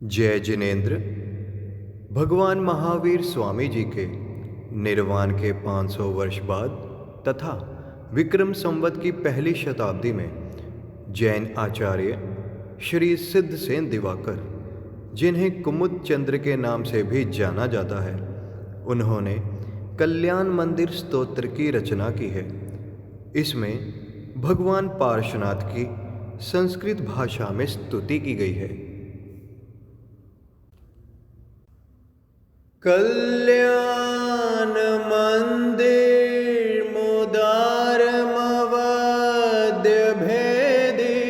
जय जिनेन्द्र। भगवान महावीर स्वामी जी के निर्वाण के 500 वर्ष बाद तथा विक्रम संवत की पहली शताब्दी में जैन आचार्य श्री सिद्धसेन दिवाकर, जिन्हें कुमुद चंद्र के नाम से भी जाना जाता है, उन्होंने कल्याण मंदिर स्तोत्र की रचना की है। इसमें भगवान पार्श्वनाथ की संस्कृत भाषा में स्तुति की गई है। कल्याण मंदिर मुदारमवद्य भेदी,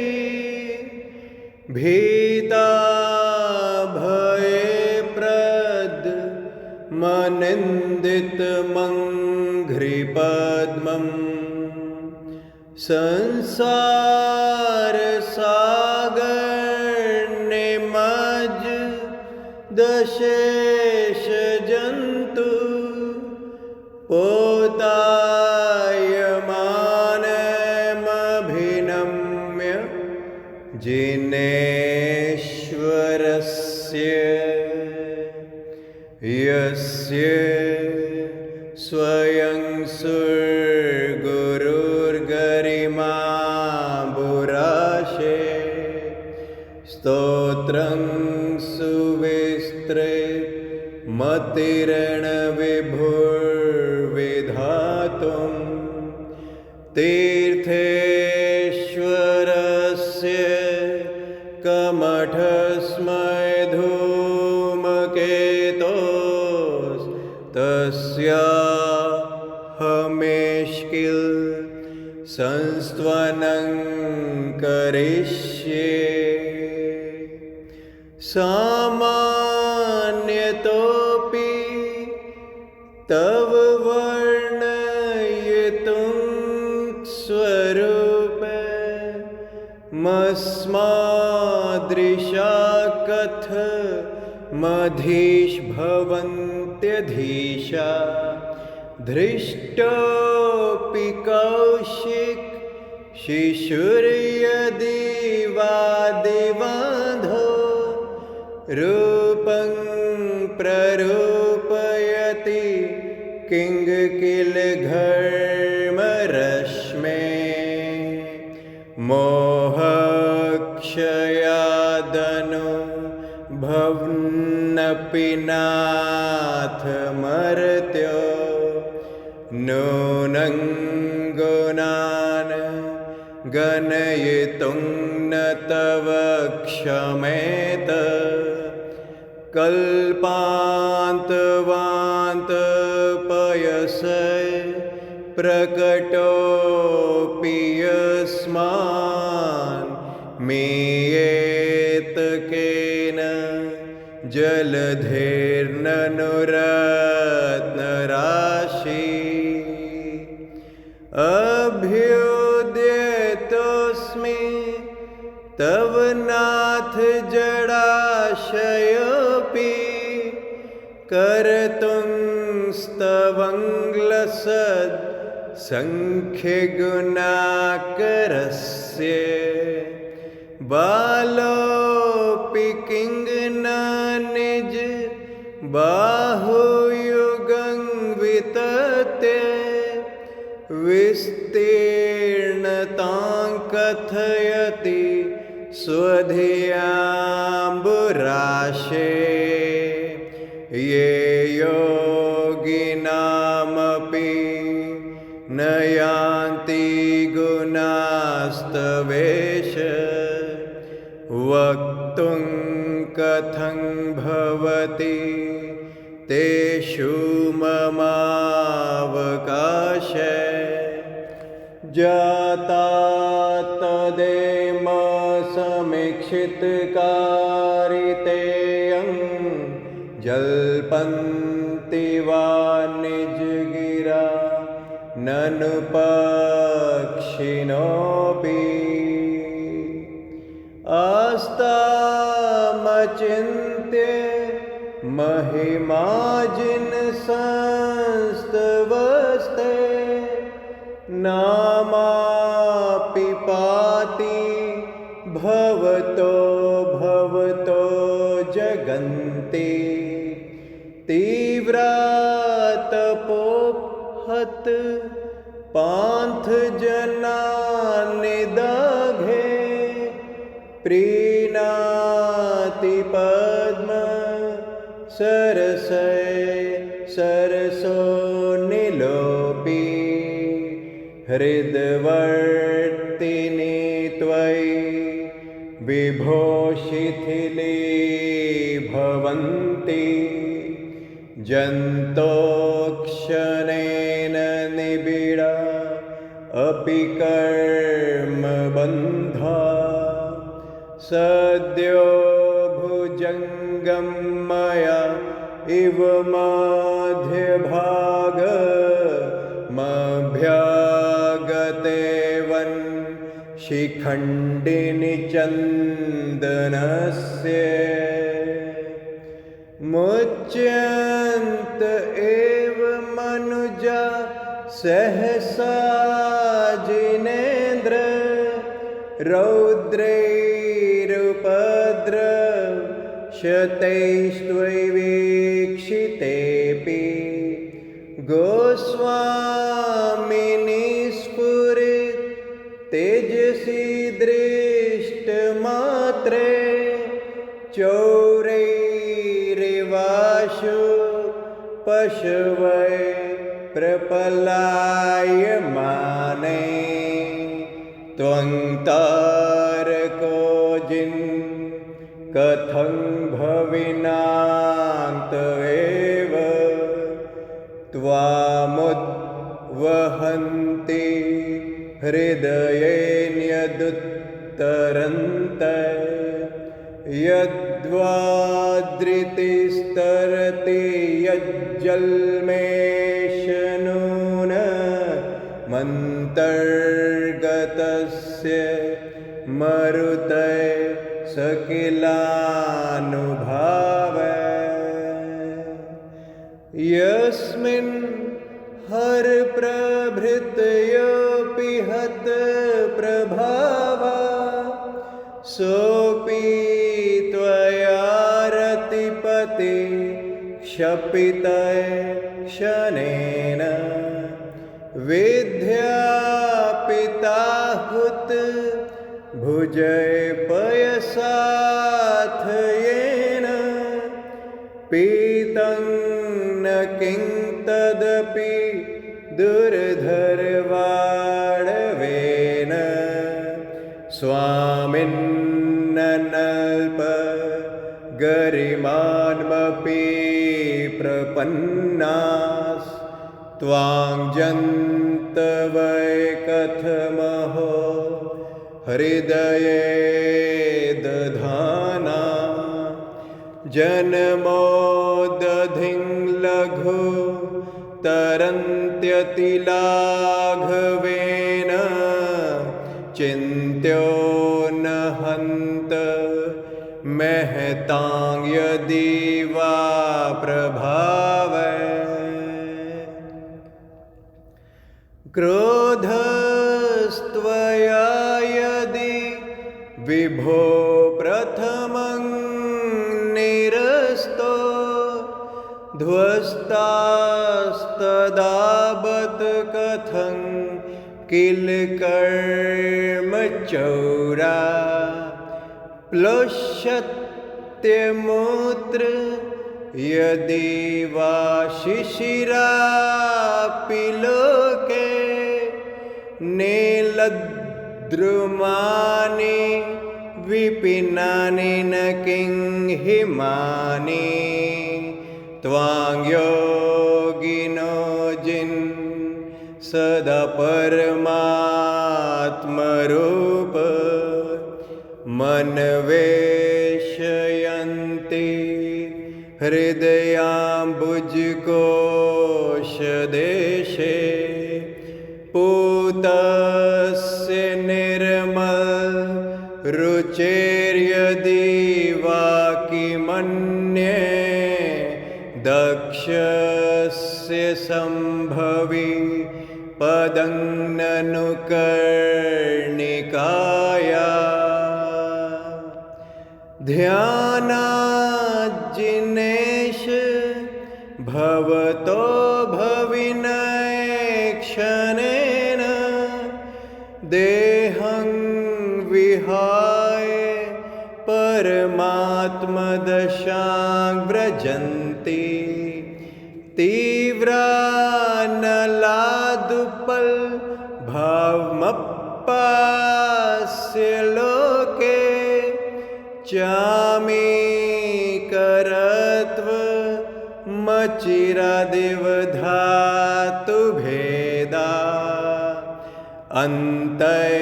भीता भय प्रद मनिंदित मंघ्रि पद्मम्, संसार सागर निमज दशेष जंतु, पोतायमानमभिनम्य जिनेश्वरस्य, यस्य स्वयं सुरगुरुर्गरिमा बुराशे, स्तोत्रं सुविस्तृत मतिर्णविभुर्विधातुं, तीर्थेश्वरस्य कमठस्मै धूमकेतोस्तस्याहमेष्किल संस्त्वनं करिष्ये। सामान्यतोऽपि तव वर्णयितुं स्वरूपमस्मादृशा कथमधीश भवन्त्यधीशा, धृष्टोऽपि कौशिक शिशुर्यदि वादिवाधो, रूपं प्ररूपयति किंग किल घर्मरश्मे, मोहक्षयादनु भवन्नपि नाथ मर्त्यो, नूनं गुणान् गणयितुं न तव क्षमेत, कल्पान्तवान्तपयसै प्रकटोऽपि यस्मान्, मीयेत केन जलधेर्ननुरत्नराशि, अभ्युदयतोऽस्मि तव नाथ जडाशयोऽपि, कर्तुं स्तवङ्ग्लसद् संख्यगुणाकरस्य, बालोऽपि किंग न निज बाहुयुगं वितत्य, विस्तीर्णतां कथयति स्वधियाम्बुराशे, ये योगिनामपि न यान्ति गुणास्तवेश, वक्तुं कथं भवति तेषु ममावकाश, जाता तदेम समीक्षितकारितेयं, जल्पन्ति वा निजगिरा ननु पक्षिणोऽपि, आस्तामचिन्त्य महिमाजिन संस्तवस्ते, नामापि पाति भवतो भवतो जगन्ति तीव्रातपोहत पांथ जनानि दाघे प्रीणाति पद्म सरसो निलोपी हृद्वर्तिनि त्वयि विभो शिथिली भवन्ति जन्तोक्षणेन निबिडा अपि कर्मबन्धा सद्यो भुजङ्गं मया इव मध्यभागमभ्यागते शिखण्डिनि चन्दनस्य मुच्यन्त एव मनुजा सहसा जिनेन्द्र रौद्रैरुपद्रवशतैस्त्ववीक्षितेऽपि गोस्वामिनि स्फुरेत् तेजसि दृष्टमात्रे चौरैरिवाशु पशवै प्रपलायमाने त्वं तारको जिन् कथं भविनान्त एव त्वामुद्वहन्ति हृदयेऽन्यदुत्तरन्त यद्वादृतिस्तरति यज्जल्मेशनून मन्तर्गतस्य मरुतये सकिलानुभाव यस्मिन् हर प्रभृतयोऽपि हत प्रभावा सोऽपि त्वया रतिपति क्षपितये क्षणेन विद्यापिताहुत भुजय पयसाथयेन पीतं न किं तदपि दुर्धरवाडवेन स्वामिन्नल्प गरिमान्मपि प्रपन्नास् त्वां जन्तवै कथमहो हृदये दधाना जन्मोदधिं लघु तरन्त्यतिलाघवेन चिन्त्यो न हन्त महतां यदि वा प्रभावः क्रोधस्त्वया यदि विभो प्रथमं निरस्तो ध्वस्तास्तदाबत कथं किल कर्मचौरा प्लुष्यत्यमूत्र यदि वा शिशिरापि लोके नीलद्रुमानि विपिनानि न किं हिमानि त्वां योगिनो जिन् सदा परमात्मरूप मनवेशयन्ति हृदयाम्बुजकोशदेशे पूतस्य निर्मल रुचेर्यदि वा किमन्ये दक्षस्य सम्भवि पदं ननु कर्णिकाया ध्यानात् जिनेश भवतो भविनयक्षणेन देहं विहाय परमात्मदशां व्रजन्ति तीव्रानलादुपल भावमप्पास्य लोके चामीकरत्व मचिरादिवधातु भेदा अन्तै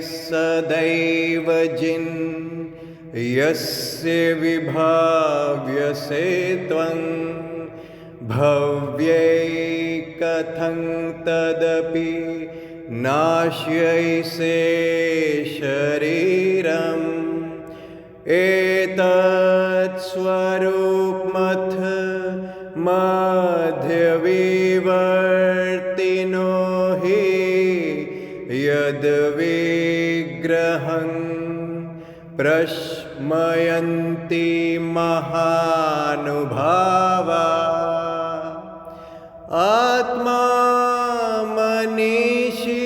सदैव जिन् यस्य विभाव्यसे त्वं भव्यै कथं तदपि नाश्यैसे शरीरम् एतत् स्वरूपमथ मध्यविवर्तिनो हि यद्विग्रहं प्रश्मयन्ति महानुभावा आत्मा मनीषी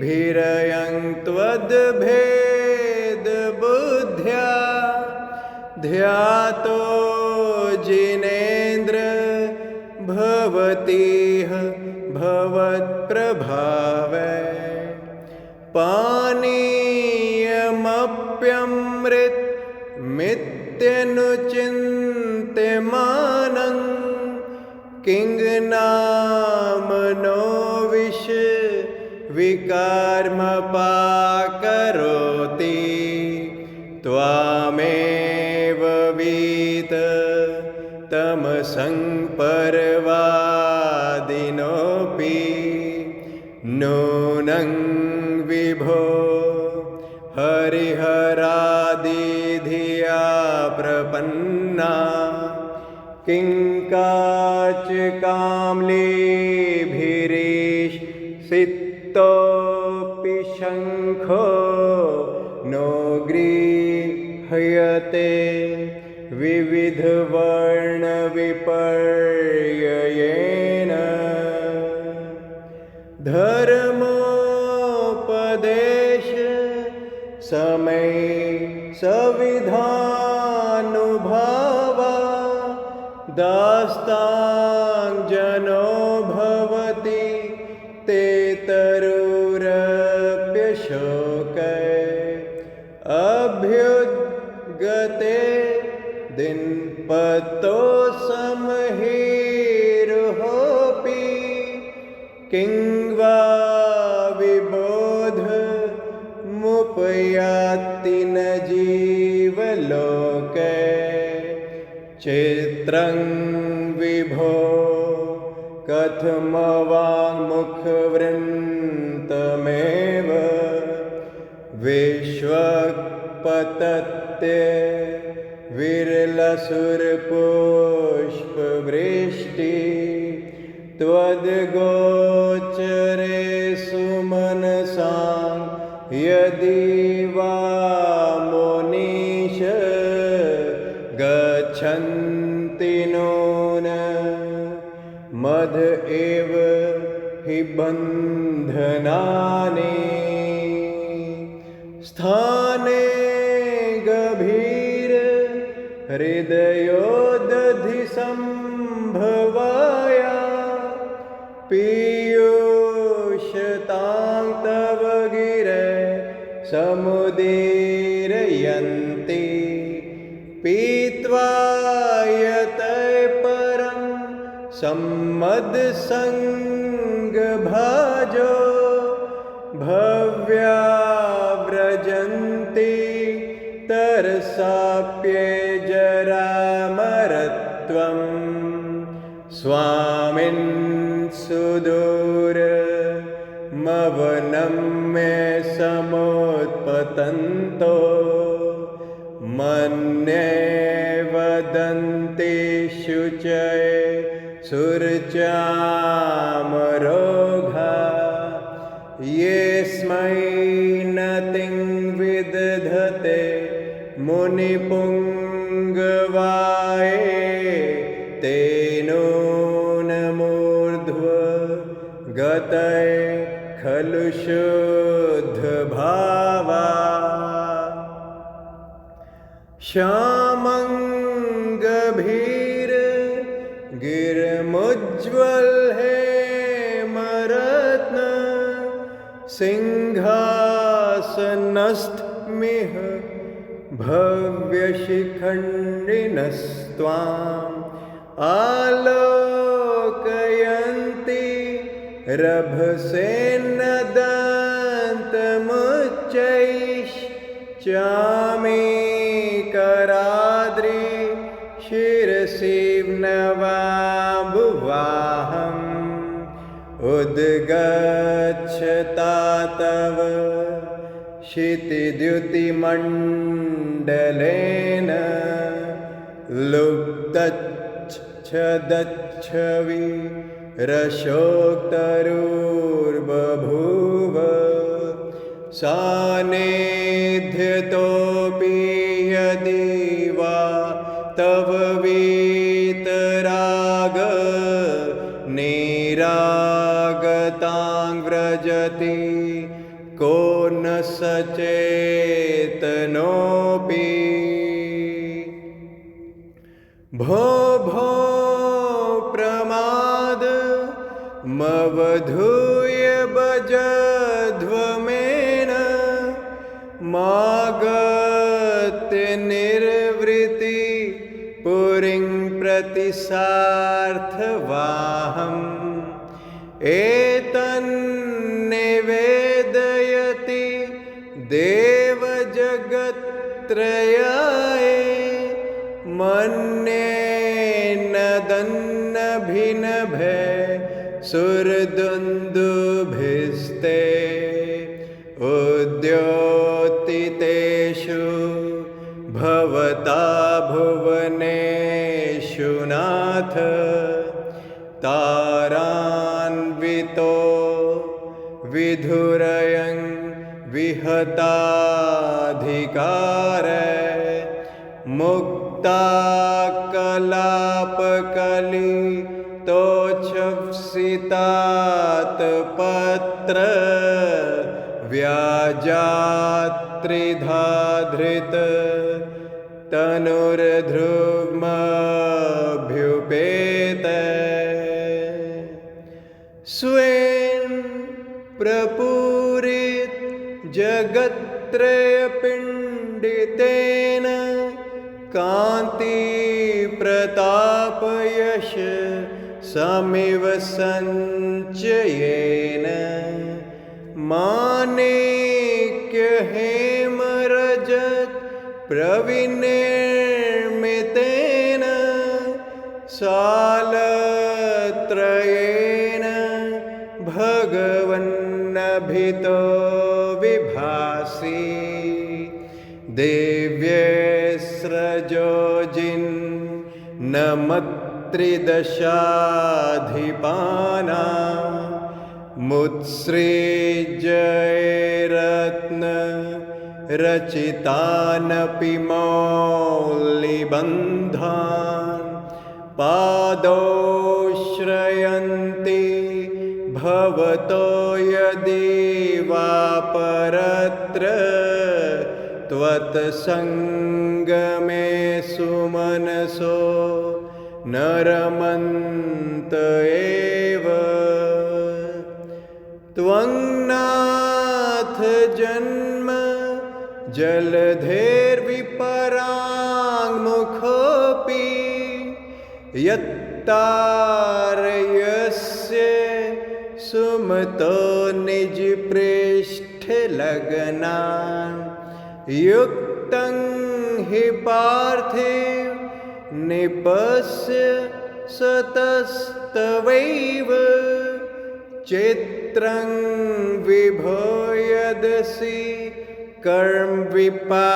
भिरयं त्वद्भेदबुद्ध्या ध्यातो जिनेन्द्र भवतीह भवत्प्रभावै पानीयमप्यमृतमित्यनुचिन्त्यमानं किं नाम नो विष विकर्मपाकरोति त्वामेव वीत तमसं परवादिनोऽपि नूनं विभो हरिहरादिधिया प्रपन्ना किं काचिकाम्लीभिरीषितोऽपि शङ्खो नो गृह्यते विविधवर्णविपर्ययेन धर्मोपदेश समये सविधानुभावा दास्तां जनो भवति ते तरुरप्यशोकै अभ्युद्गते दिनपतो समहीरुहोऽपि किं वा विबोधमुपयाति न जीवलोके चित्रं विभो कथमवाङ्मुखवृन्तमेव विश्वपतत्ते विरलसुरपुष्पवृष्टि त्वद्गोचरे सुमनसां यदि वा मुनीश गच्छन्ति नून मद एव हि बन्धनानि स्थाने गभीर हृदयोदधिसंभवाया पीयूषतां तव गिरे समुदीरयन्ति पीत्वा यतय परं सम्मदसङ्गभाजो भव्या व्रजन्ति तरसाप्यजरामरत्वं स्वामिन् सुदूरमवनं मे समुत्पतन्तो मन्ये वदन्ति शुचय सुरचामरोघा येस्मै नतिं विदधते मुनिपुङ् तेनो नमोर्ध्व गतये खलु शुद्धभावा श्यामङ्गभीर गिरमुज्ज्वल हेमरत्न सिंहासनस्थमिह भव्यशिखण्डिनस्त्वाम् आलोकयन्ति रभसेन्नदन्तमुच्चैश्चामीकराद्रि शिरसि नवाम्बुवाहम् उद्गच्छता तव क्षितिद्युतिमण्डलेन लुब्धच्छदच्छवि रसोक्तरुर्बभूव सान्निध्यतोऽपि यदि वा तव वीतराग निरागतां व्रजति को न सचेतनोऽपि भो भो प्रमाद मवधूय भजध्वमेन मागत्य निर्वृति पुरीं प्रति सार्थवाहम् एतन्निवेदयति देवजगत्त्रयाय मन्येन्नदन्नभिनभे सुरदुन्दुभिस्ते उद्योतितेषु भवता भुवनेषु नाथ तारान्वितो विधुरयं विहताधिकार मुक्ताकलापकलितोच्छ्वसितात्पत्र व्याजात्रिधाधृत तनुर्ध्रुवमभ्युपेत स्वेन प्रपूरित जगत्त्रयपिण्डितेन कान्ति प्रतापयश समिव सञ्चयेन माणिक्यहेमरजत प्रविनिर्मितेन सालत्रयेन भगवन्नभितो विभासि दिव्यस्रजोजिन्नमत्रिदशाधिपाना मुत्सृज्यरत्न रचितानपि मौलिबन्धान् पादौश्रयन्ति भवतो यदि वा परत्र त्वत्सङ्गमे सुमनसो न रमन्त एव त्वं नाथ जन्म जलधेर्विपराङ्मुखोऽपि यत्तारयस्य सुमतो निजपृष्ठलग्नान् युक्तं हि पार्थिव निपस्य सतस्तवैव चित्रं विभो यदसि कर्म विपाकशून्ये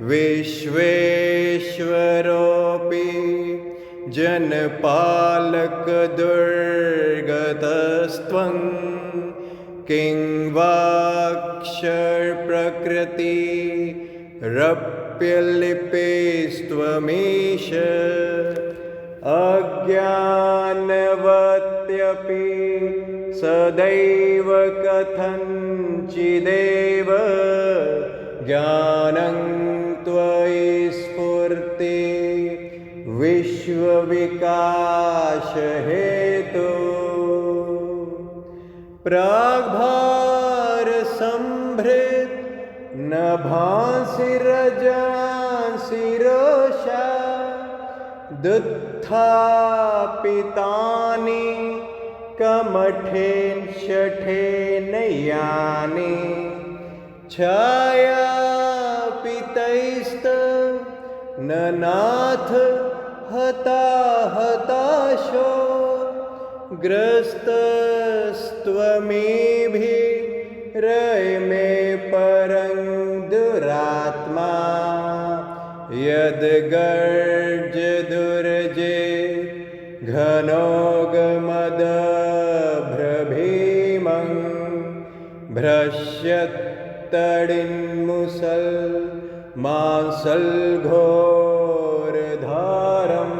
विश्वेश्वरोऽपि जनपालकदुर्गतस्त्वं किं वाक्षरप्रकृति रप्यलिपेस्त्वमीश अज्ञानवत्यपि सदैव कथञ्चिदेव ज्ञानं त्वयि स्फूर्ति विश्वविकासहेतु प्राग्भारसंभृत न भासि रजांसि रोषा दुत्थापितानि कमठेन शठेन यानि छायापितैस्त न नाथ हताशो ग्रस्तस्त्वमेभिरमे परं दुरात्मा यद्गर्ज दुर्जे घनोगमदभ्रभीमं भ्रश्यत्तडिन्मुसल् मांसल्घोरधारं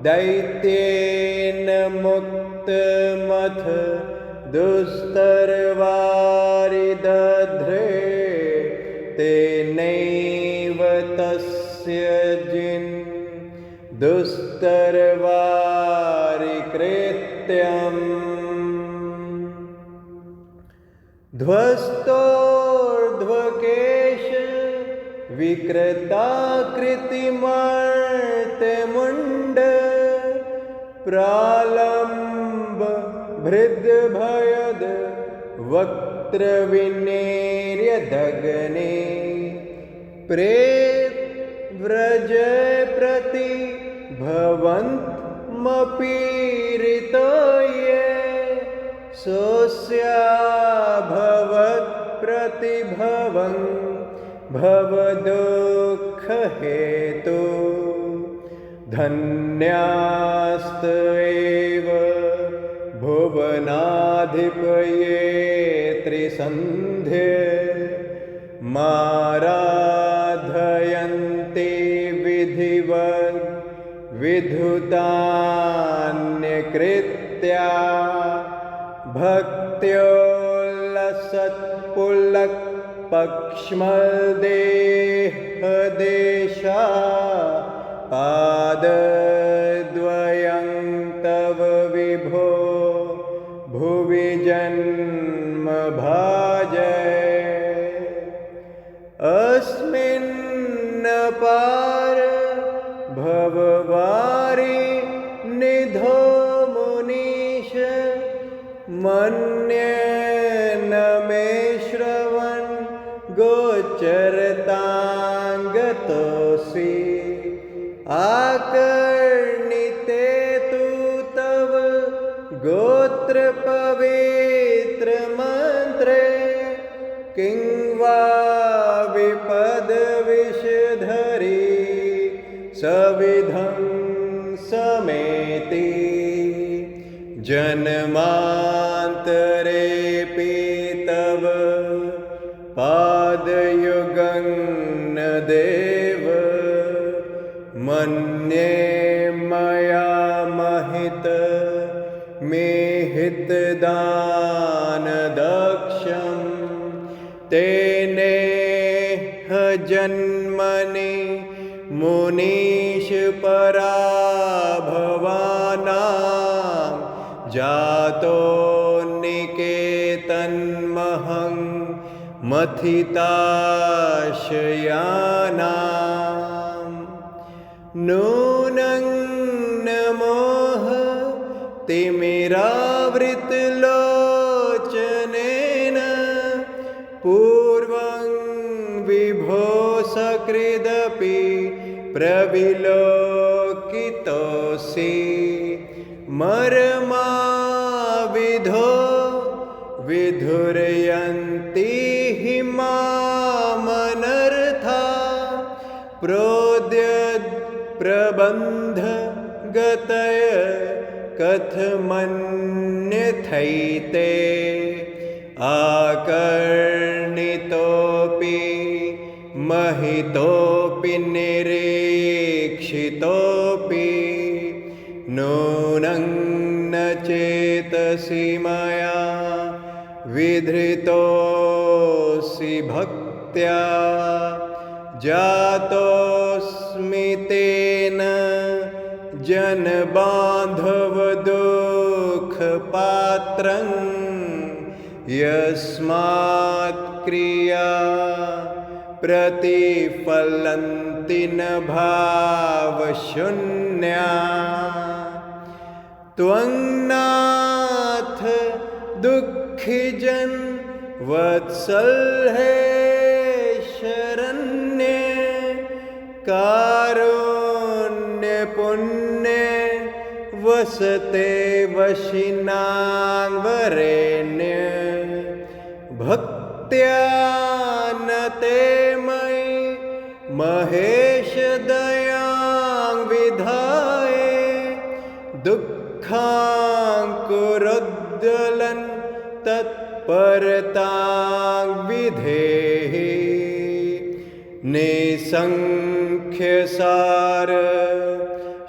दैत्येन मुक्तमथ दुस्तरवारिदध्रे तेनैव तस्य जिन् दुस्तरवारिकृत्यम् ध्वस्तोर्ध्वकेश विकृताकृतिमर्त्यमुण्ड प्रालम्ब भृद्भयद वक्त्रविनेर्यदग्ने प्रेत व्रज प्रति भवन्तमपीरितो ये सोऽस्याभवत् प्रतिभवं भवदुःखहेतु धन्यास्त एव भुवनाधिपये त्रिसन्ध्ये माराधयन्ते विधिवद् विधुतान्यकृत्या भक्त्योल्लसत्पुलक्पक्ष्मदेहदेशा पादद्वयं तव विभो भुवि जन्म भाजय अस्मिन्नपार भववारि निधो मुनीश मन्ये न मे श्रवण गोचरताङ्गतोऽसि आकर्णिते तु तव गोत्र पवित्र मंत्रे किं वा विपद विषधरी सविधं समेति जन्मान्तरेऽपि तव पादयुगं न देव मन्ये मया महित मे हितदानदक्षं तेनेह जन्मनि मुनीश पराभवानां जातो निकेतन्महं मथिताशयानां नूनं न मोह तिमिरावृतलोचनेन पूर्वं विभो सकृदपि प्रविलोकितोऽसि मर्माविधो विधुरयन्ति हि मामनर्था प्रोद्यद् प्रबन्ध गतय कथमन्यथैते आकर्णितोऽपि महितोऽपि निरीक्षितोऽपि नूनं न चेतसि मया विधृतोऽसि भक्त्या जातोऽस्मि तेन जनबान्धवदुःखपात्रं यस्मात् क्रिया प्रतिफलन्ति न भावशून्या त्वं नाथ दुःखिजन वत्सल है शरण्य कारुण्य पुण्य वसते वशिनां वरेण्य भक्त्या न ते मयि महेश दयां विधाय दुःखाङ्कुरोद्गलन् तत्परतां विधेहि निसंख्यसार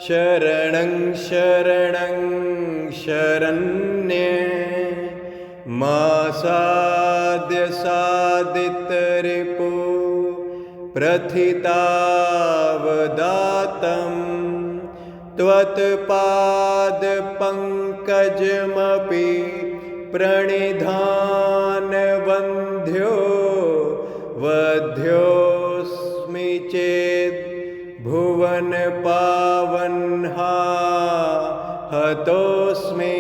शरणं शरणं शरण्य मासाद्य सादितरिपु प्रथितावदातं त्वत्पादपङ्कजमपि प्रणिधानवन्ध्यो वध्योऽस्मि चेत् भुवनपावनहा हतोऽस्मि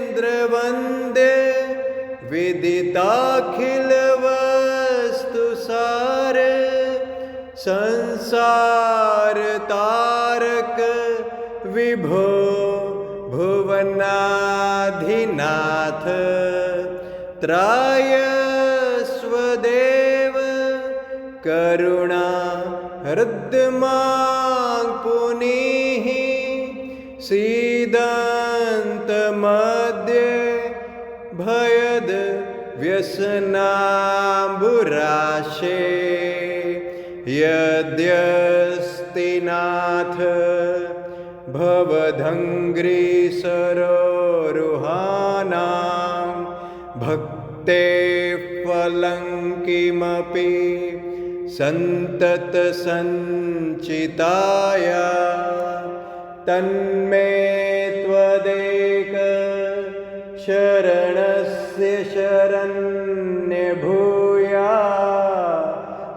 देवेन्द्रवन्द्य विदिताखिलवस्तुसार संसारतारक विभो भुवनाधिनाथ त्रायस्वदेव करुणा हृद्मां पुनीः सीदन्तमद्य भयद व्यसनाम्बुराशे यद्यस्ति नाथ भवदङ्घ्रिसरोरुहाणां भक्तेः फलं किमपि सन्ततसञ्चिताय तन्मे त्वदेक शरणस्य शरण्यभूया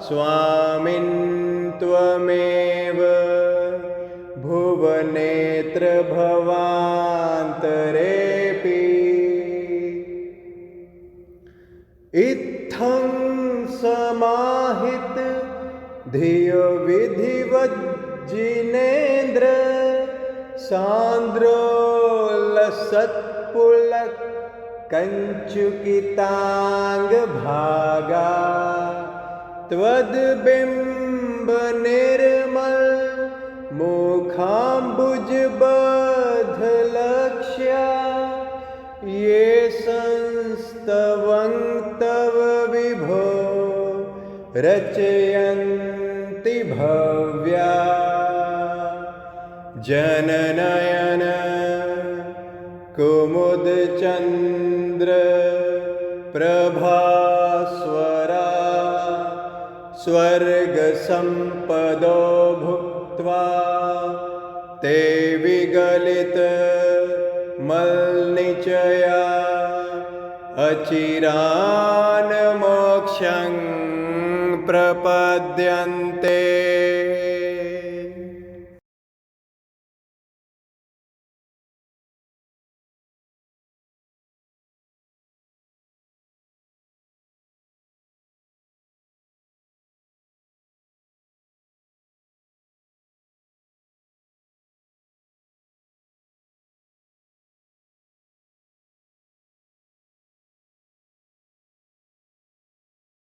स्वामिन् त्वमेव भुवनेत्र भवान्तरेऽपि इत्थं समाहित धियो विधिवज्जिनेन्द्र सान्द्रोलसत्पुलक कञ्चुकिताङ्गभागा त्वद्बिम्ब निर्मल मुखाम्बुजबद्धलक्ष्या ये संस्तवं तव विभो रचयन्ति भव्या जननयन कुमुदचन्द्र प्रभास्वरा स्वर्गसम्पदो भुक्त्वा ते विगलित मल्निचया अचिरान् मोक्षं प्रपद्यन्ते।